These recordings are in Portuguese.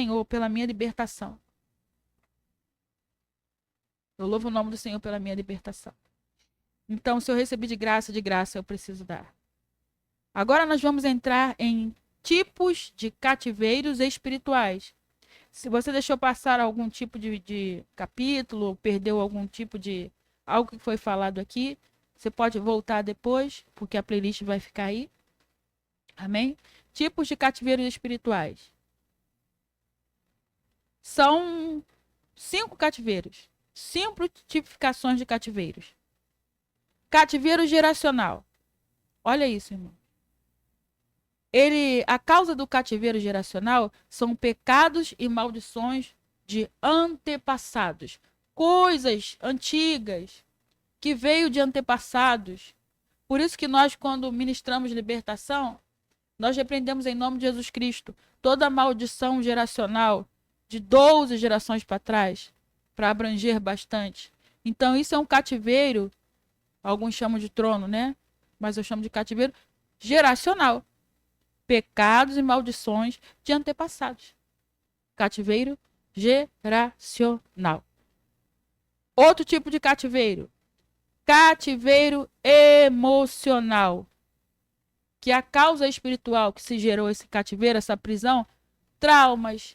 Senhor pela minha libertação. Eu louvo o nome do Senhor pela minha libertação. Então, se eu recebi de graça eu preciso dar. Agora nós vamos entrar em tipos de cativeiros espirituais. Se você deixou passar algum tipo de capítulo, perdeu algum tipo de algo que foi falado aqui, você pode voltar depois, porque a playlist vai ficar aí. Amém? Tipos de cativeiros espirituais. São 5 cativeiros. 5 tipificações de cativeiros. Cativeiro geracional. Olha isso, irmão. A causa do cativeiro geracional são pecados e maldições de antepassados. Coisas antigas que veio de antepassados. Por isso que nós, quando ministramos libertação, nós repreendemos em nome de Jesus Cristo toda a maldição geracional de 12 gerações para trás, para abranger bastante. Então, isso é um cativeiro, alguns chamam de trono, né? Mas eu chamo de cativeiro geracional. Pecados e maldições de antepassados. Cativeiro geracional. Outro tipo de cativeiro. Cativeiro emocional. Que a causa espiritual que se gerou esse cativeiro, essa prisão, traumas,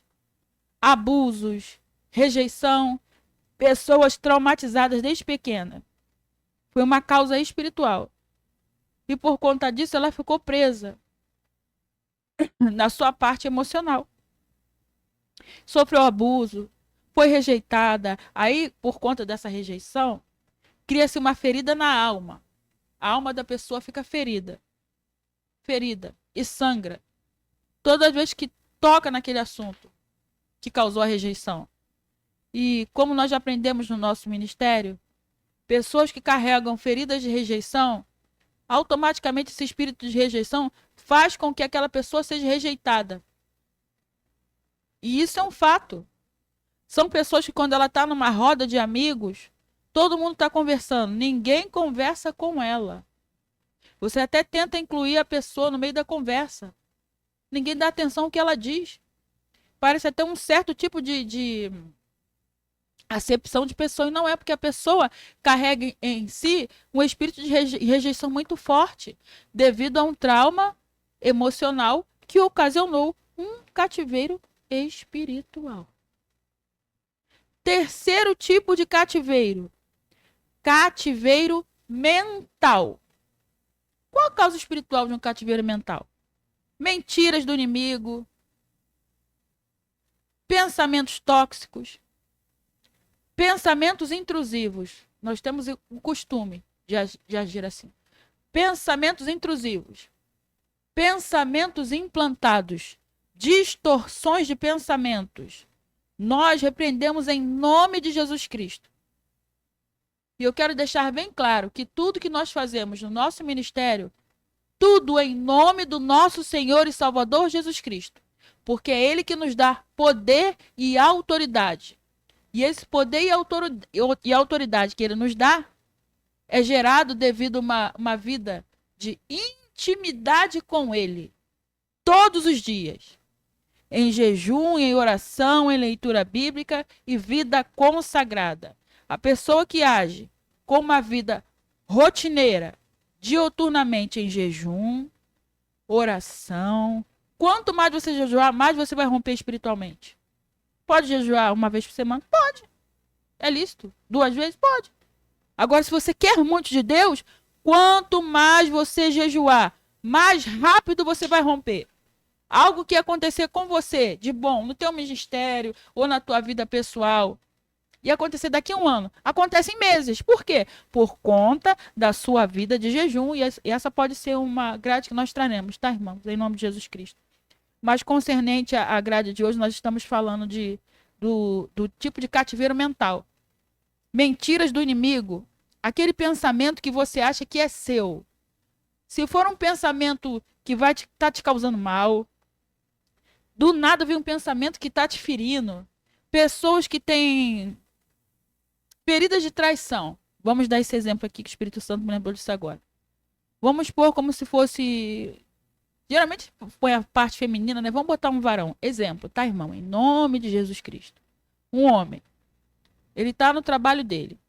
abusos, rejeição, pessoas traumatizadas desde pequena. Foi uma causa espiritual. E por conta disso ela ficou presa na sua parte emocional. Sofreu abuso, foi rejeitada. Aí, por conta dessa rejeição, cria-se uma ferida na alma. A alma da pessoa fica ferida. Ferida e sangra. Toda vez que toca naquele assunto que causou a rejeição. E como nós já aprendemos no nosso ministério, pessoas que carregam feridas de rejeição, automaticamente esse espírito de rejeição faz com que aquela pessoa seja rejeitada. E isso é um fato. São pessoas que quando ela está numa roda de amigos, todo mundo está conversando, ninguém conversa com ela. Você até tenta incluir a pessoa no meio da conversa. Ninguém dá atenção ao que ela diz. Parece até um certo tipo de acepção de pessoa, e não é, porque a pessoa carrega em si um espírito de rejeição muito forte, devido a um trauma emocional que ocasionou um cativeiro espiritual. Terceiro tipo de cativeiro. Cativeiro mental. Qual a causa espiritual de um cativeiro mental? Mentiras do inimigo, pensamentos tóxicos, pensamentos intrusivos. Nós temos o costume de agir assim. Pensamentos intrusivos, pensamentos implantados, distorções de pensamentos. Nós repreendemos em nome de Jesus Cristo. E eu quero deixar bem claro que tudo que nós fazemos no nosso ministério, tudo em nome do nosso Senhor e Salvador Jesus Cristo. Porque é Ele que nos dá poder e autoridade. E esse poder e autoridade que Ele nos dá é gerado devido a uma vida de intimidade com Ele. Todos os dias. Em jejum, em oração, em leitura bíblica e vida consagrada. A pessoa que age com uma vida rotineira, diuturnamente em jejum, oração. Quanto mais você jejuar, mais você vai romper espiritualmente. Pode jejuar uma vez por semana? Pode. É lícito. 2 vezes? Pode. Agora, se você quer muito de Deus, quanto mais você jejuar, mais rápido você vai romper. Algo que acontecer com você de bom no teu ministério ou na tua vida pessoal e acontecer daqui a 1 ano, acontece em meses. Por quê? Por conta da sua vida de jejum, e essa pode ser uma grade que nós traremos, tá, irmãos? Em nome de Jesus Cristo. Mas concernente à grade de hoje, nós estamos falando do tipo de cativeiro mental. Mentiras do inimigo. Aquele pensamento que você acha que é seu. Se for um pensamento que vai estar te causando mal, do nada vem um pensamento que está te ferindo. Pessoas que têm feridas de traição. Vamos dar esse exemplo aqui, que o Espírito Santo me lembrou disso agora. Vamos pôr como se fosse Geralmente põe a parte feminina, né? Vamos botar um varão. Exemplo, tá, irmão? Em nome de Jesus Cristo. Um homem. Ele tá no trabalho dele.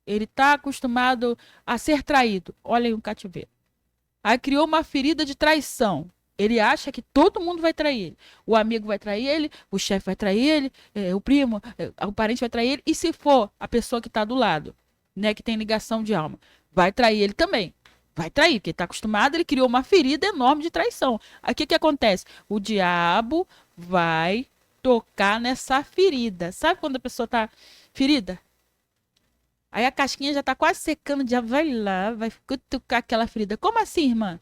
Ele tá acostumado a ser traído. Olha aí um cativeiro. Aí criou uma ferida de traição. Ele acha que todo mundo vai trair ele. O amigo vai trair ele, o chefe vai trair ele, o primo, o parente vai trair ele. E se for a pessoa que está do lado, né, que tem ligação de alma, vai trair ele também. Vai trair, porque ele está acostumado, ele criou uma ferida enorme de traição. Aí o que acontece? O diabo vai tocar nessa ferida. Sabe quando a pessoa está ferida? Aí a casquinha já está quase secando, o diabo vai lá, vai cutucar aquela ferida. Como assim, irmã?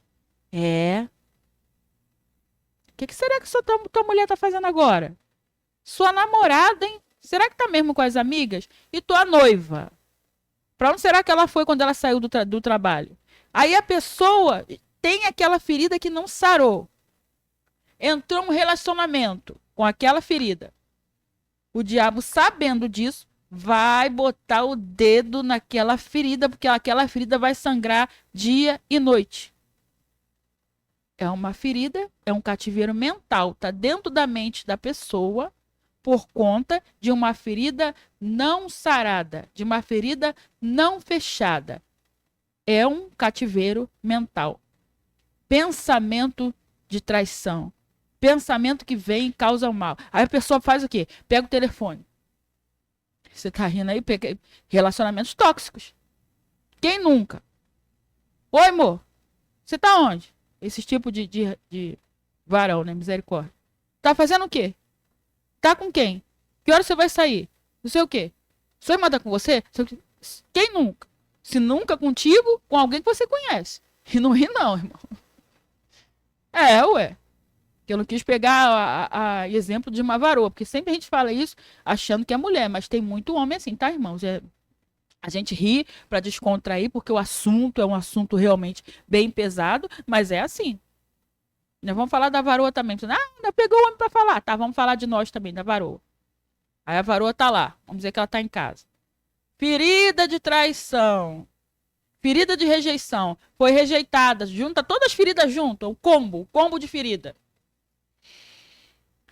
O que será que tua mulher tá fazendo agora? Sua namorada, hein? Será que tá mesmo com as amigas? E tua noiva? Pra onde será que ela foi quando ela saiu do trabalho? Aí a pessoa tem aquela ferida que não sarou. Entrou um relacionamento com aquela ferida. O diabo, sabendo disso, vai botar o dedo naquela ferida, porque aquela ferida vai sangrar dia e noite. É uma ferida, é um cativeiro mental, está dentro da mente da pessoa por conta de uma ferida não sarada, de uma ferida não fechada. É um cativeiro mental. Pensamento de traição. Pensamento que vem e causa o mal. Aí a pessoa faz o quê? Pega o telefone. Você tá rindo aí? Relacionamentos tóxicos. Quem nunca? Oi, amor. Você tá onde? Esse tipo de varão, né? Misericórdia. Tá fazendo o quê? Tá com quem? Que hora você vai sair? Não sei o quê. Sua irmã tá com você? Quem nunca? Se nunca contigo, com alguém que você conhece. E não ri não, irmão. Ué. Eu não quis pegar a exemplo de uma varoa, porque sempre a gente fala isso achando que é mulher, mas tem muito homem assim, tá, irmãos? A gente ri para descontrair, porque o assunto é um assunto realmente bem pesado, mas é assim. Nós vamos falar da varoa também. Ainda pegou o homem para falar. Tá, vamos falar de nós também, da varoa. Aí a varoa tá lá. Vamos dizer que ela tá em casa. Ferida de traição. Ferida de rejeição. Foi rejeitada. Junta todas as feridas juntas. O combo de ferida.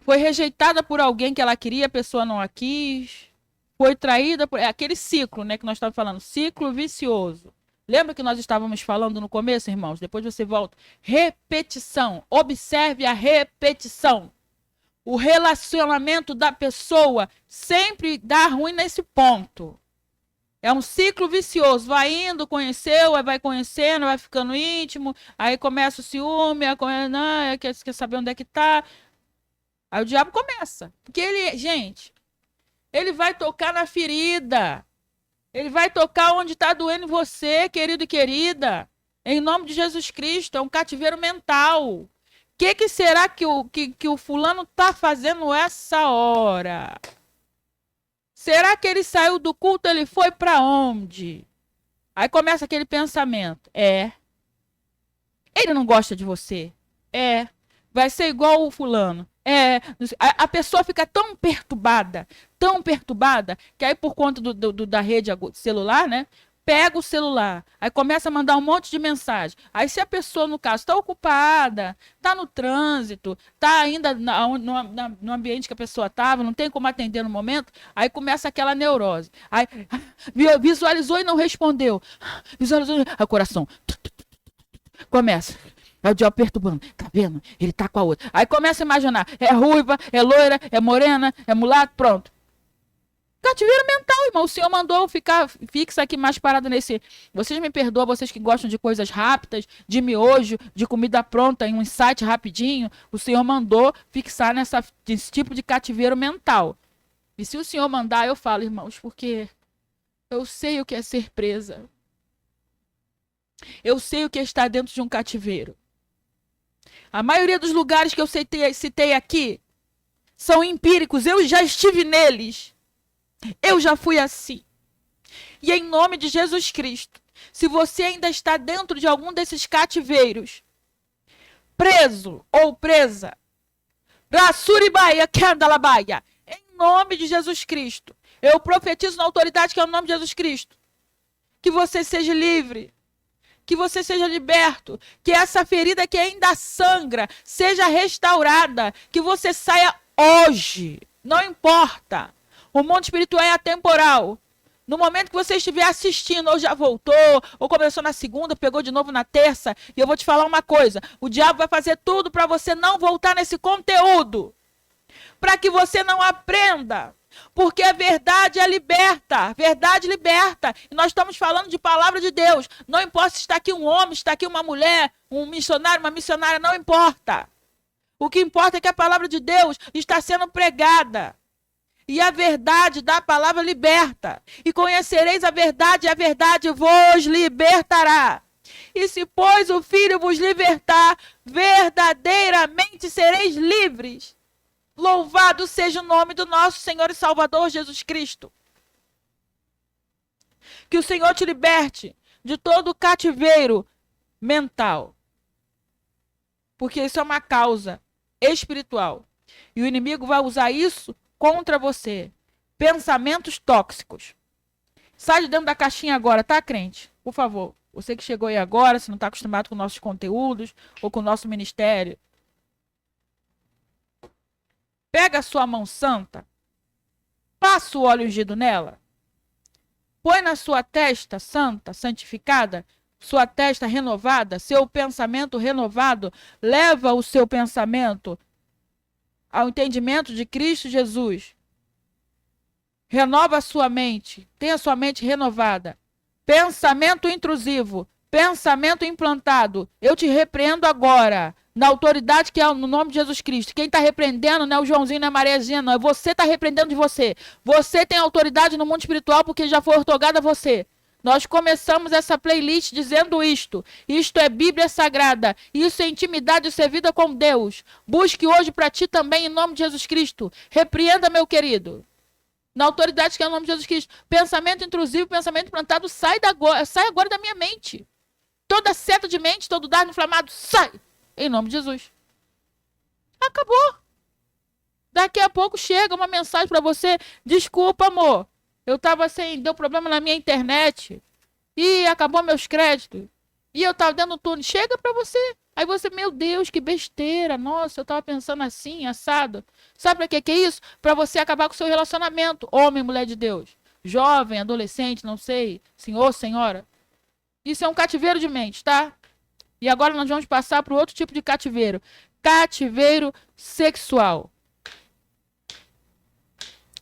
Foi rejeitada por alguém que ela queria, a pessoa não a quis. Foi traída por aquele ciclo, né, que nós estávamos falando, ciclo vicioso. Lembra que nós estávamos falando no começo, irmãos? Depois você volta. Repetição. Observe a repetição. O relacionamento da pessoa sempre dá ruim nesse ponto. É um ciclo vicioso. Vai indo, conheceu, aí vai conhecendo, vai ficando íntimo, aí começa o ciúme, aí quer saber onde é que tá. Aí o diabo começa. Porque ele, gente, ele vai tocar na ferida. Ele vai tocar onde está doendo em você, querido e querida. Em nome de Jesus Cristo. É um cativeiro mental. O que será que o fulano está fazendo essa hora? Será que ele saiu do culto? Ele foi para onde? Aí começa aquele pensamento. Ele não gosta de você? Vai ser igual o fulano. A pessoa fica tão perturbada, que aí por conta da rede celular, né? Pega o celular, aí começa a mandar um monte de mensagem. Aí se a pessoa, no caso, está ocupada, está no trânsito, está ainda no ambiente que a pessoa estava, não tem como atender no momento, aí começa aquela neurose. Aí visualizou e não respondeu. Visualizou, aí o coração começa. Aí o diabo perturbando. Tá vendo? Ele tá com a outra. Aí começa a imaginar. É ruiva, é loira, é morena, é mulato, pronto. Cativeiro mental, irmão. O Senhor mandou ficar fixa aqui mais parada nesse. Vocês me perdoam, vocês que gostam de coisas rápidas, de miojo, de comida pronta, em um insight rapidinho. O Senhor mandou fixar nesse tipo de cativeiro mental. E se o Senhor mandar, eu falo, irmãos, porque eu sei o que é ser presa. Eu sei o que é estar dentro de um cativeiro. A maioria dos lugares que eu citei aqui são empíricos. Eu já estive neles. Eu já fui assim. E em nome de Jesus Cristo, se você ainda está dentro de algum desses cativeiros, preso ou presa, Rassuribaia, Kendalabaia, em nome de Jesus Cristo, eu profetizo na autoridade que é o nome de Jesus Cristo, que você seja livre, que você seja liberto, que essa ferida que ainda sangra seja restaurada, que você saia hoje. Não importa. O mundo espiritual é atemporal. No momento que você estiver assistindo, ou já voltou, ou começou na segunda, pegou de novo na terça, e eu vou te falar uma coisa: o diabo vai fazer tudo para você não voltar nesse conteúdo, para que você não aprenda, porque a verdade é liberta, verdade liberta, e nós estamos falando de palavra de Deus. Não importa se está aqui um homem, se está aqui uma mulher, um missionário, uma missionária, não importa. O que importa é que a palavra de Deus está sendo pregada. E a verdade da palavra liberta. E conhecereis a verdade, e a verdade vos libertará. E se, pois, o Filho vos libertar, verdadeiramente sereis livres. Louvado seja o nome do nosso Senhor e Salvador Jesus Cristo. Que o Senhor te liberte de todo o cativeiro mental. Porque isso é uma causa espiritual. E o inimigo vai usar isso contra você. Pensamentos tóxicos. Sai de dentro da caixinha agora, tá, crente? Por favor. Você que chegou aí agora, se não está acostumado com nossos conteúdos ou com o nosso ministério. Pega a sua mão santa. Passa o óleo ungido nela. Põe na sua testa santa, santificada, sua testa renovada, seu pensamento renovado. Leva o seu pensamento ao entendimento de Cristo Jesus. Renova a sua mente. Tenha a sua mente renovada. Pensamento intrusivo. Pensamento implantado. Eu te repreendo agora. Na autoridade que é no nome de Jesus Cristo. Quem está repreendendo não é o Joãozinho, não é a Mariazinha, não. É você que está repreendendo de você. Você tem autoridade no mundo espiritual porque já foi outorgada a você. Nós começamos essa playlist dizendo isto. Isto é Bíblia Sagrada. Isso é intimidade, isso é vida com Deus. Busque hoje para ti também em nome de Jesus Cristo. Repreenda, meu querido. Na autoridade que é o nome de Jesus Cristo. Pensamento intrusivo, pensamento implantado, sai agora da minha mente. Toda seta de mente, todo dardo inflamado, sai. Em nome de Jesus. Acabou. Daqui a pouco chega uma mensagem para você. Desculpa, amor. Eu tava deu problema na minha internet. E acabou meus créditos. E eu tava dando turno. Chega pra você. Aí você, meu Deus, que besteira. Nossa, eu tava pensando assim, assado. Sabe pra que é isso? Pra você acabar com o seu relacionamento. Homem, mulher de Deus. Jovem, adolescente, não sei. Senhor, senhora. Isso é um cativeiro de mente, tá? E agora nós vamos passar para outro tipo de cativeiro. Cativeiro sexual.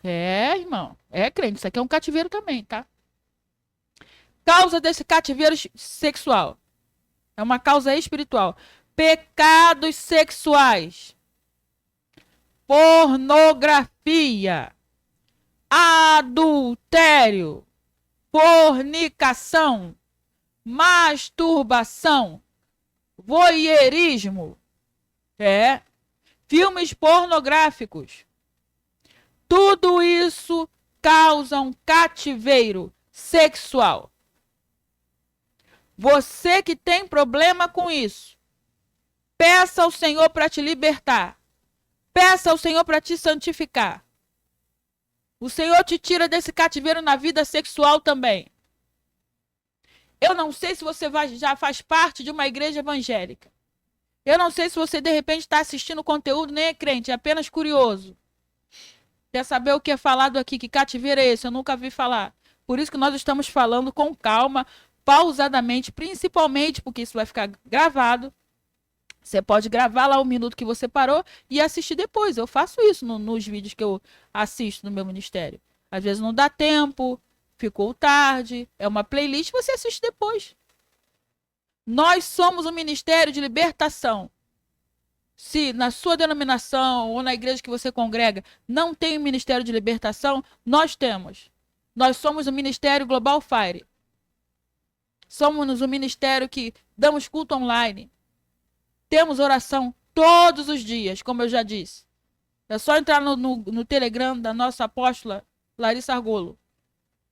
É, irmão. É, crente. Isso aqui é um cativeiro também, tá? Causa desse cativeiro sexual. É uma causa espiritual. Pecados sexuais. Pornografia. Adultério. Fornicação. Masturbação. Voyeurismo. Filmes pornográficos. Tudo isso causa um cativeiro sexual. Você que tem problema com isso, peça ao Senhor para te libertar. Peça ao Senhor para te santificar. O Senhor te tira desse cativeiro na vida sexual também. Eu não sei se você já faz parte de uma igreja evangélica. Eu não sei se você, de repente, está assistindo o conteúdo, nem é crente, é apenas curioso. Quer saber o que é falado aqui? Que cativeiro é esse? Eu nunca vi falar. Por isso que nós estamos falando com calma, pausadamente, principalmente porque isso vai ficar gravado. Você pode gravar lá o minuto que você parou e assistir depois. Eu faço isso nos vídeos que eu assisto no meu ministério. Às vezes não dá tempo, ficou tarde, é uma playlist, você assiste depois. Nós somos um ministério de libertação. Se na sua denominação ou na igreja que você congrega não tem um ministério de libertação, nós temos. Nós somos o Ministério Global Fire. Somos um ministério que damos culto online. Temos oração todos os dias, como eu já disse. É só entrar no Telegram da nossa apóstola Larissa Argolo.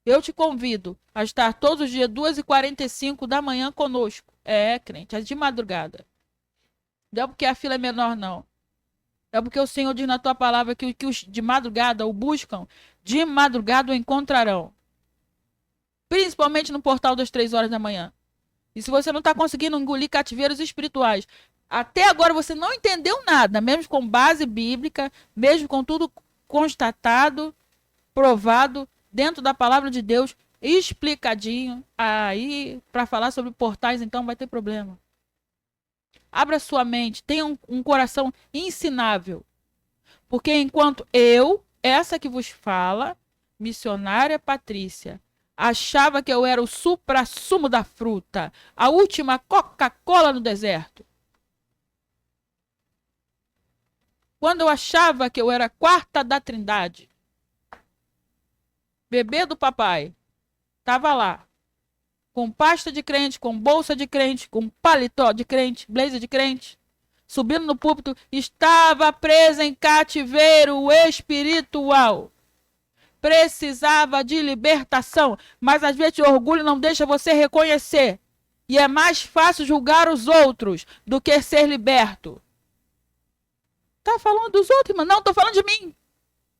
Eu te convido a estar todos os dias 2h45 da manhã conosco. É, crente, é de madrugada. Não é porque a fila é menor, não. É porque o Senhor diz na tua palavra que os de madrugada o buscam, de madrugada o encontrarão. Principalmente no portal das 3 horas da manhã. E se você não está conseguindo engolir cativeiros espirituais, até agora você não entendeu nada, mesmo com base bíblica, mesmo com tudo constatado, provado, dentro da palavra de Deus, explicadinho, aí para falar sobre portais então vai ter problema. Abra sua mente, tenha um coração ensinável. Porque enquanto eu, essa que vos fala, missionária Patrícia, achava que eu era o suprassumo da fruta, a última Coca-Cola no deserto. Quando eu achava que eu era a quarta da Trindade, bebê do papai, estava lá, com pasta de crente, com bolsa de crente, com paletó de crente, blazer de crente, subindo no púlpito, estava presa em cativeiro espiritual. Precisava de libertação, mas às vezes o orgulho não deixa você reconhecer. E é mais fácil julgar os outros do que ser liberto. Tá falando dos outros, irmão? Não, tô falando de mim.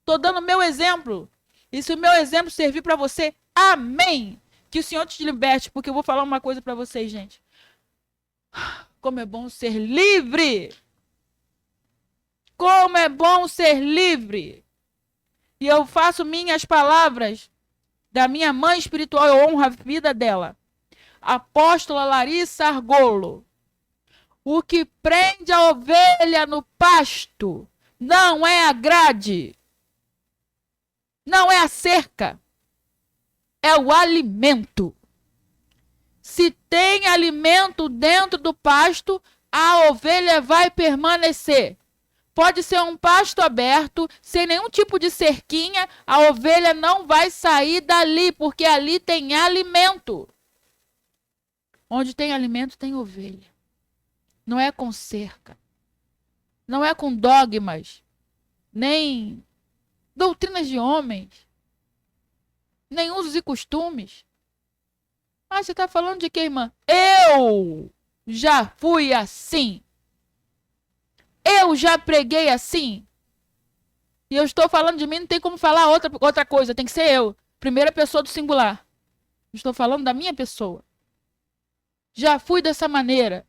Tô dando o meu exemplo. E se o meu exemplo servir para você, amém. Que o Senhor te liberte, porque eu vou falar uma coisa para vocês, gente. Como é bom ser livre! Como é bom ser livre! E eu faço minhas palavras da minha mãe espiritual, eu honro a vida dela. Apóstola Larissa Argolo. O que prende a ovelha no pasto não é a grade, não é a cerca, é o alimento. Se tem alimento dentro do pasto, a ovelha vai permanecer. Pode ser um pasto aberto, sem nenhum tipo de cerquinha, a ovelha não vai sair dali, porque ali tem alimento. Onde tem alimento, tem ovelha. Não é com cerca. Não é com dogmas, nem doutrinas de homens, nem usos e costumes. Ah, você está falando de quem, irmã? Eu já fui assim. Eu já preguei assim. E eu estou falando de mim, não tem como falar outra coisa, tem que ser eu. Primeira pessoa do singular. Estou falando da minha pessoa. Já fui dessa maneira.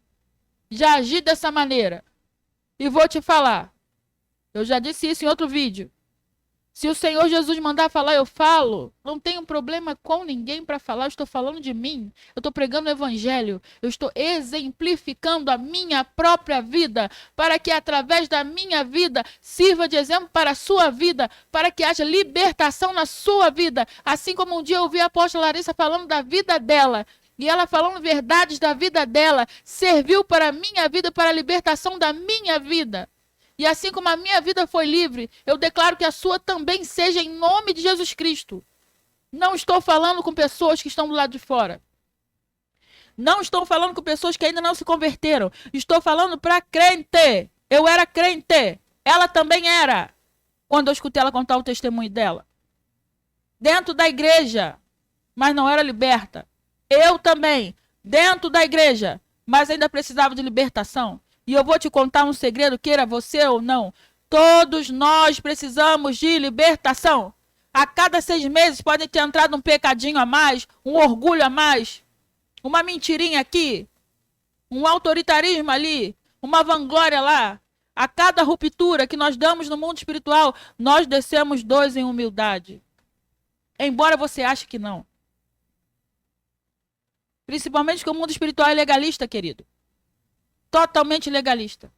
Já agi dessa maneira. E vou te falar. Eu já disse isso em outro vídeo. Se o Senhor Jesus mandar falar, eu falo. Não tenho problema com ninguém para falar. Eu estou falando de mim. Eu estou pregando o evangelho. Eu estou exemplificando a minha própria vida. Para que através da minha vida sirva de exemplo para a sua vida. Para que haja libertação na sua vida. Assim como um dia eu ouvi a apóstola Larissa falando da vida dela. E ela falando verdades da vida dela. Serviu para a minha vida, para a libertação da minha vida. E assim como a minha vida foi livre, eu declaro que a sua também seja em nome de Jesus Cristo. Não estou falando com pessoas que estão do lado de fora. Não estou falando com pessoas que ainda não se converteram. Estou falando para crente. Eu era crente. Ela também era. Quando eu escutei ela contar o testemunho dela. Dentro da igreja, mas não era liberta. Eu também. Dentro da igreja, mas ainda precisava de libertação. E eu vou te contar um segredo, queira você ou não. Todos nós precisamos de libertação. A cada 6 meses pode ter entrado um pecadinho a mais, um orgulho a mais, uma mentirinha aqui, um autoritarismo ali, uma vanglória lá. A cada ruptura que nós damos no mundo espiritual, nós descemos 2 em humildade. Embora você ache que não. Principalmente que o mundo espiritual é legalista, querido. Totalmente legalista.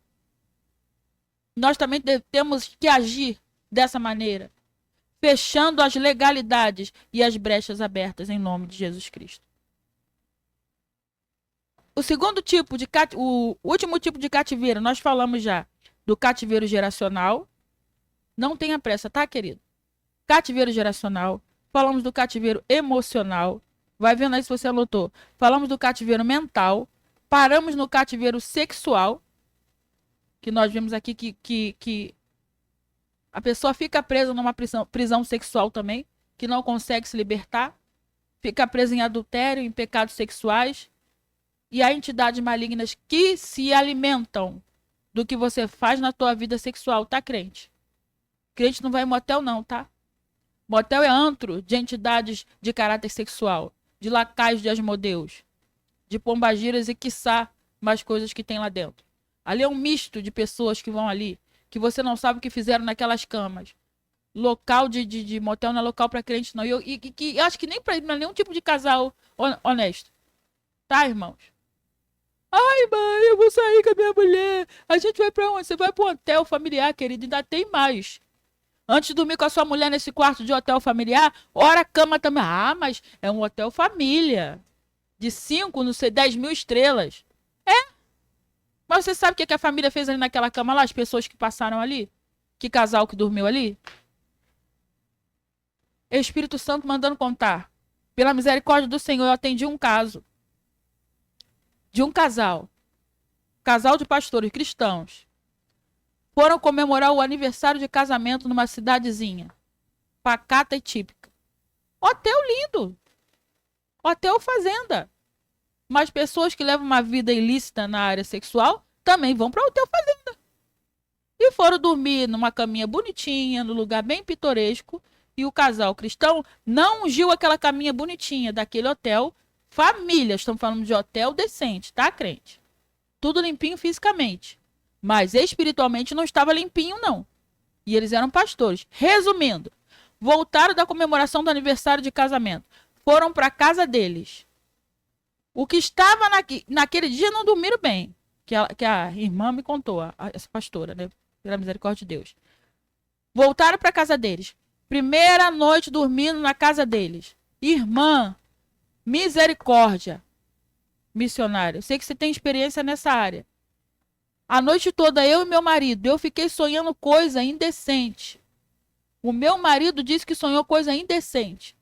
Nós também temos que agir dessa maneira, fechando as legalidades e as brechas abertas em nome de Jesus Cristo. O segundo tipo de o último tipo de cativeiro, nós falamos já do cativeiro geracional. Não tenha pressa, tá, querido? Cativeiro geracional. Falamos do cativeiro emocional. Vai vendo aí se você anotou. Falamos do cativeiro mental. Paramos no cativeiro sexual, que nós vimos aqui que a pessoa fica presa numa prisão sexual também, que não consegue se libertar, fica presa em adultério, em pecados sexuais, e há entidades malignas que se alimentam do que você faz na tua vida sexual, tá, crente? Crente não vai em motel não, tá? Motel é antro de entidades de caráter sexual, de lacaios de Asmodeus. de pombagiras e, quiçá, mais coisas que tem lá dentro. Ali é um misto de pessoas que vão ali, que você não sabe o que fizeram naquelas camas. Local de motel não é local para crente, não. Eu acho que nem para nenhum tipo de casal honesto. Tá, irmãos? Ai, mãe, eu vou sair com a minha mulher. A gente vai pra onde? Você vai pro hotel familiar, querido. Ainda tem mais. Antes de dormir com a sua mulher nesse quarto de hotel familiar, ora a cama também. Ah, mas é um hotel família. De 5, não sei, 10 mil estrelas. É? Mas você sabe o que a família fez ali naquela cama lá? As pessoas que passaram ali? Que casal que dormiu ali? Espírito Santo mandando contar. Pela misericórdia do Senhor, eu atendi um caso. De um casal. Casal de pastores cristãos. Foram comemorar o aniversário de casamento numa cidadezinha. Pacata e típica. Hotel lindo. Hotel fazenda. Mas pessoas que levam uma vida ilícita na área sexual também vão para o hotel fazenda. E foram dormir numa caminha bonitinha, num lugar bem pitoresco. E o casal cristão não ungiu aquela caminha bonitinha daquele hotel família. Estamos falando de hotel decente, tá, crente? Tudo limpinho fisicamente. Mas espiritualmente não estava limpinho, não. E eles eram pastores. Resumindo, voltaram da comemoração do aniversário de casamento. Foram para a casa deles. O que estava naquele dia não dormiram bem. Que a irmã me contou, essa pastora, né? Pela misericórdia de Deus. Voltaram para a casa deles. Primeira noite dormindo na casa deles. Irmã, misericórdia, missionária. Eu sei que você tem experiência nessa área. A noite toda, eu e meu marido, eu fiquei sonhando coisa indecente. O meu marido disse que sonhou coisa indecente.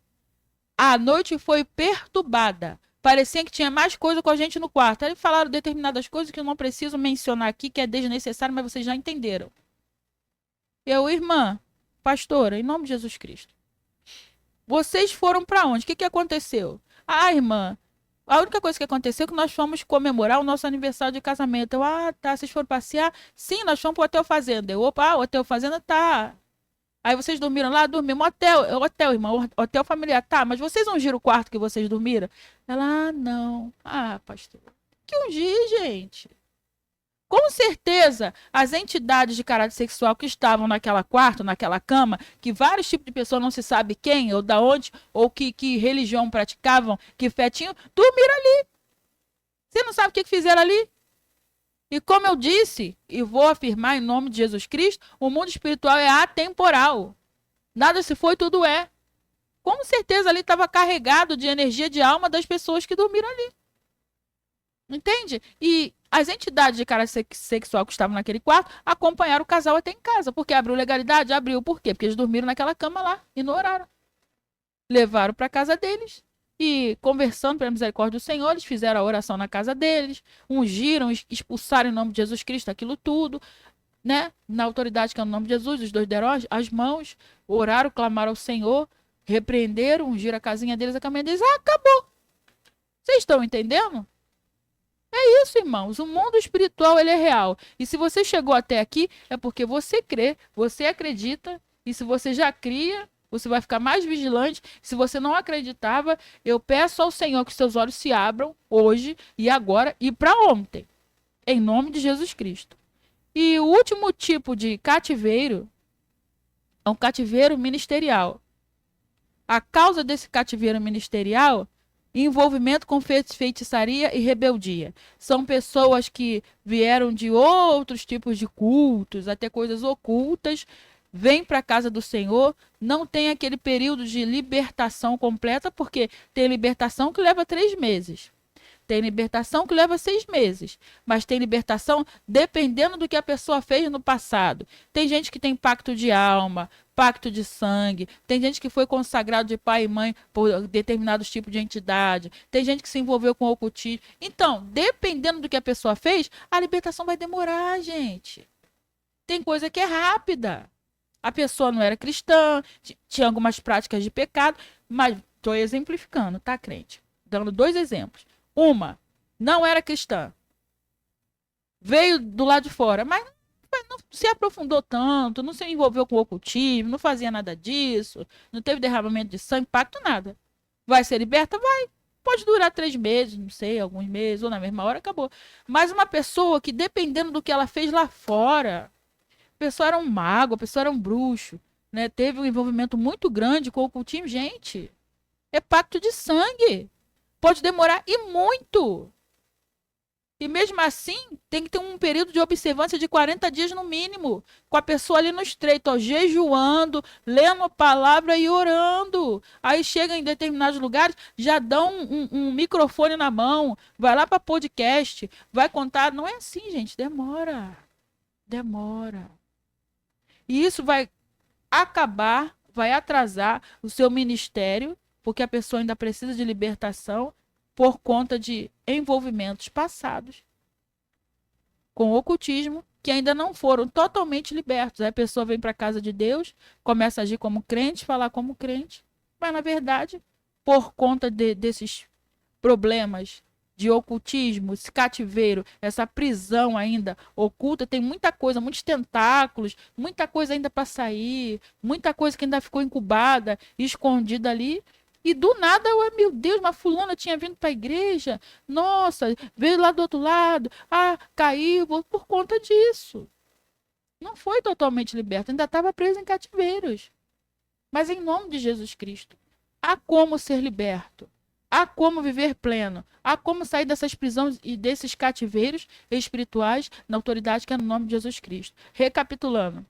A noite foi perturbada. Parecia que tinha mais coisa com a gente no quarto. Aí falaram determinadas coisas que eu não preciso mencionar aqui, que é desnecessário, mas vocês já entenderam. Eu, irmã, pastora, em nome de Jesus Cristo. Vocês foram para onde? O que aconteceu? Ah, irmã, a única coisa que aconteceu é que nós fomos comemorar o nosso aniversário de casamento. Eu, tá, vocês foram passear? Sim, nós fomos pro Hotel Fazenda. Eu, opa, o Hotel Fazenda tá. Aí vocês dormiram lá? Dormimos. Hotel, irmão, hotel familiar. Tá, mas vocês ungiram o quarto que vocês dormiram? Ela, não. Ah, pastor, que ungir, gente? Com certeza, as entidades de caráter sexual que estavam naquela quarto, naquela cama, que vários tipos de pessoas não se sabe quem, ou da onde, ou que religião praticavam, que fé tinham, dormiram ali. Você não sabe o que fizeram ali? E como eu disse, e vou afirmar em nome de Jesus Cristo, o mundo espiritual é atemporal. Nada se foi, tudo é. Com certeza ali estava carregado de energia de alma das pessoas que dormiram ali. Entende? E as entidades de caráter sexual que estavam naquele quarto acompanharam o casal até em casa. Porque abriu legalidade? Abriu. Por quê? Porque eles dormiram naquela cama lá e não oraram. Levaram para casa deles e, conversando pela misericórdia do Senhor, eles fizeram a oração na casa deles, ungiram, expulsaram em nome de Jesus Cristo aquilo tudo, né? Na autoridade que é o nome de Jesus, os dois deram as mãos, oraram, clamaram ao Senhor, repreenderam, ungiram a casinha deles, a caminha deles. Acabou. Vocês estão entendendo? É isso, irmãos. O mundo espiritual, ele é real. E se você chegou até aqui, é porque você crê, você acredita. E se você já cria, você vai ficar mais vigilante. Se você não acreditava, eu peço ao Senhor que seus olhos se abram hoje e agora e para ontem. Em nome de Jesus Cristo. E o último tipo de cativeiro é um cativeiro ministerial. A causa desse cativeiro ministerial, envolvimento com feitiçaria e rebeldia. São pessoas que vieram de outros tipos de cultos, até coisas ocultas, vêm para a casa do Senhor, não tem aquele período de libertação completa, porque tem libertação que leva 3 meses. Tem libertação que leva 6 meses, mas tem libertação dependendo do que a pessoa fez no passado. Tem gente que tem pacto de alma, pacto de sangue, tem gente que foi consagrado de pai e mãe por determinados tipos de entidade, tem gente que se envolveu com ocultismo. Então, dependendo do que a pessoa fez, a libertação vai demorar, gente. Tem coisa que é rápida. A pessoa não era cristã, tinha algumas práticas de pecado, mas estou exemplificando, tá, crente? Dando 2 exemplos. Uma, não era cristã. Veio do lado de fora, mas não se aprofundou tanto, não se envolveu com o ocultismo, não fazia nada disso, não teve derramamento de sangue, pacto, nada. Vai ser liberta? Vai. Pode durar 3 meses, não sei, alguns meses, ou na mesma hora, acabou. Mas uma pessoa que, dependendo do que ela fez lá fora, a pessoa era um mago, a pessoa era um bruxo, né? Teve um envolvimento muito grande com o ocultismo. Gente, é pacto de sangue. Pode demorar e muito. E mesmo assim, tem que ter um período de observância de 40 dias no mínimo. Com a pessoa ali no estreito, ó, jejuando, lendo a palavra e orando. Aí chega em determinados lugares, já dão um microfone na mão, vai lá para podcast, vai contar. Não é assim, gente, demora. Demora. E isso vai acabar, vai atrasar o seu ministério, porque a pessoa ainda precisa de libertação por conta de envolvimentos passados com o ocultismo que ainda não foram totalmente libertos. Aí a pessoa vem para a casa de Deus, começa a agir como crente, falar como crente, mas na verdade, por conta desses problemas de ocultismo, esse cativeiro, essa prisão ainda oculta, tem muita coisa, muitos tentáculos, muita coisa ainda para sair, muita coisa que ainda ficou incubada, escondida ali. E do nada, meu Deus, uma fulana tinha vindo para a igreja, nossa, veio lá do outro lado, caiu por conta disso. Não foi totalmente liberta, ainda estava presa em cativeiros. Mas em nome de Jesus Cristo, há como ser liberto. Há como viver pleno. Há como sair dessas prisões e desses cativeiros espirituais na autoridade que é no nome de Jesus Cristo. Recapitulando.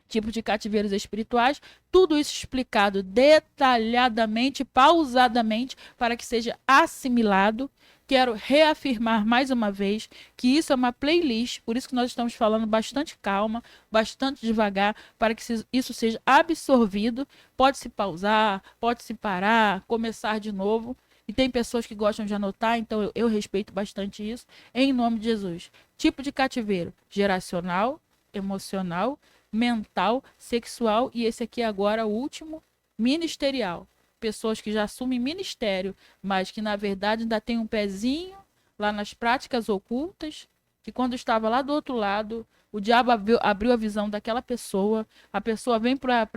Tipo de cativeiros espirituais, tudo isso explicado detalhadamente, pausadamente, para que seja assimilado. Quero reafirmar mais uma vez que isso é uma playlist, por isso que nós estamos falando bastante calma, bastante devagar, para que isso seja absorvido. Pode se pausar, pode se parar, começar de novo. E tem pessoas que gostam de anotar, então eu respeito bastante isso. Em nome de Jesus. Tipo de cativeiro: geracional, emocional, mental, sexual e esse aqui agora, o último, ministerial. Pessoas que já assumem ministério, mas que na verdade ainda tem um pezinho lá nas práticas ocultas, que quando estava lá do outro lado, o diabo abriu a visão daquela pessoa, a pessoa vem para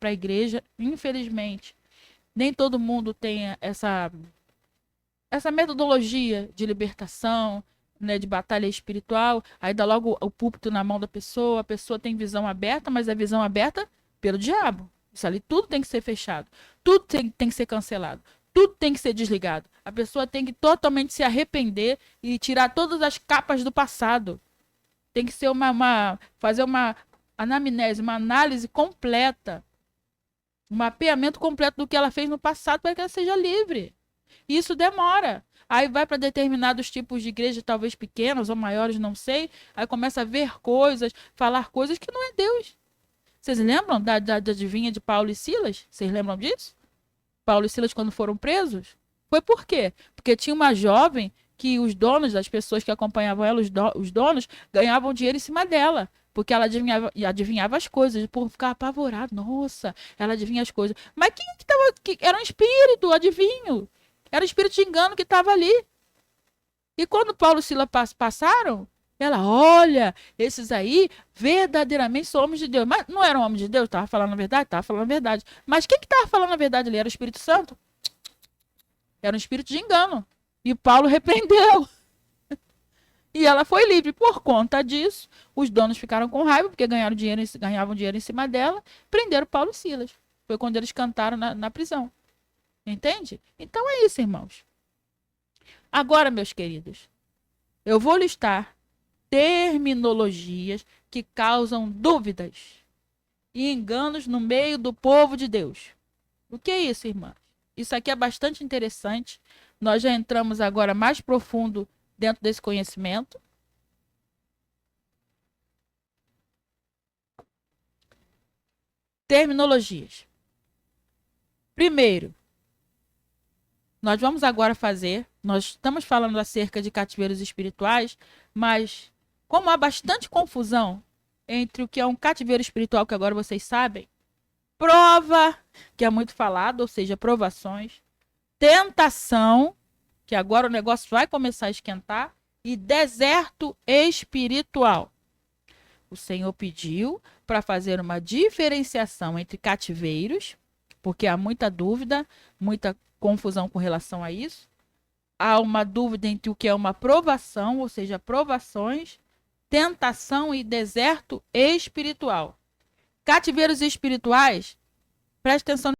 a igreja, infelizmente, nem todo mundo tem essa metodologia de libertação, né, de batalha espiritual, aí dá logo o púlpito na mão da pessoa, a pessoa tem visão aberta, mas é visão aberta pelo diabo. Isso ali tudo tem que ser fechado, tudo tem que ser cancelado, tudo tem que ser desligado. A pessoa tem que totalmente se arrepender e tirar todas as capas do passado. Tem que ser fazer uma anamnese, uma análise completa, um mapeamento completo do que ela fez no passado para que ela seja livre. Isso demora. Aí vai para determinados tipos de igreja, talvez pequenas ou maiores, não sei. Aí começa a ver coisas, falar coisas que não é Deus. Vocês lembram da adivinha de Paulo e Silas? Vocês lembram disso? Paulo e Silas, quando foram presos? Foi por quê? Porque tinha uma jovem que os donos, as pessoas que acompanhavam ela, os donos, ganhavam dinheiro em cima dela. Porque ela adivinhava as coisas, por ficar apavorado. Nossa, ela adivinha as coisas. Mas quem que estava... Era um espírito, adivinho. Era o espírito de engano que estava ali. E quando Paulo e Silas passaram, ela, olha, esses aí verdadeiramente são homens de Deus. Mas não eram homens de Deus? Estava falando a verdade? Estava falando a verdade. Mas quem que estava falando a verdade ali? Era o Espírito Santo? Era um espírito de engano. E Paulo repreendeu. E ela foi livre. Por conta disso, os donos ficaram com raiva, porque ganhavam dinheiro em cima dela, prenderam Paulo e Silas. Foi quando eles cantaram na prisão. Entende? Então é isso, irmãos. Agora, meus queridos, eu vou listar terminologias que causam dúvidas e enganos no meio do povo de Deus. O que é isso, irmãs? Isso aqui é bastante interessante. Nós já entramos agora mais profundo dentro desse conhecimento. Terminologias. Primeiro, nós vamos agora nós estamos falando acerca de cativeiros espirituais, mas como há bastante confusão entre o que é um cativeiro espiritual, que agora vocês sabem, prova, que é muito falado, ou seja, provações, tentação, que agora o negócio vai começar a esquentar, e deserto espiritual. O Senhor pediu para fazer uma diferenciação entre cativeiros, porque há muita dúvida, muita confusão com relação a isso. há uma dúvida entre o que é uma provação, ou seja, provações, tentação e deserto espiritual. Cativeiros espirituais, preste atenção